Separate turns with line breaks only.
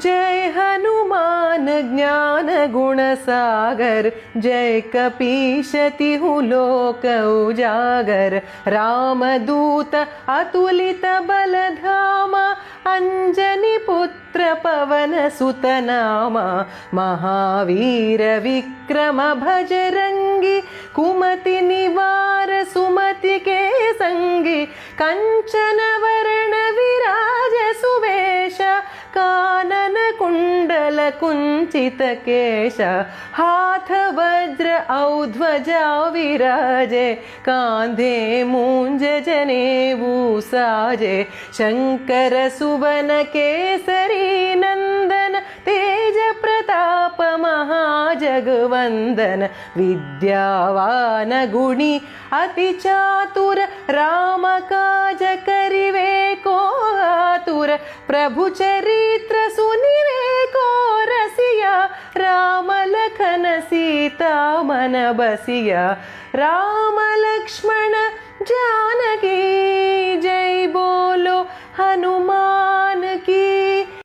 जय हनुमान ज्ञान गुण सागर, जय कपीश तिहु लोक उजागर। रामदूत अतुलित बल धामा, अंजनी पुत्र पवन सुत नामा। महावीर विक्रम भजरंगी, कुमति निवार सुमति के संगी। कंचन वरण विराज सुवेश, कानन कुंडल कुंचित केश। हाथ वज्र औध्वजा विराजे, कांधे मूंज जनेऊ साजे। शंकर सुवन केसरी नंदन, तेज प्रताप महाजगवंदन। विद्यावान गुणी अति चातुर, राम काज करिवे को आतुर। प्रभु चरित्र सुनिवे को रसिया, राम लखन सीता मन बसिया। राम लक्ष्मण जानकी जय बोलो हनुमान।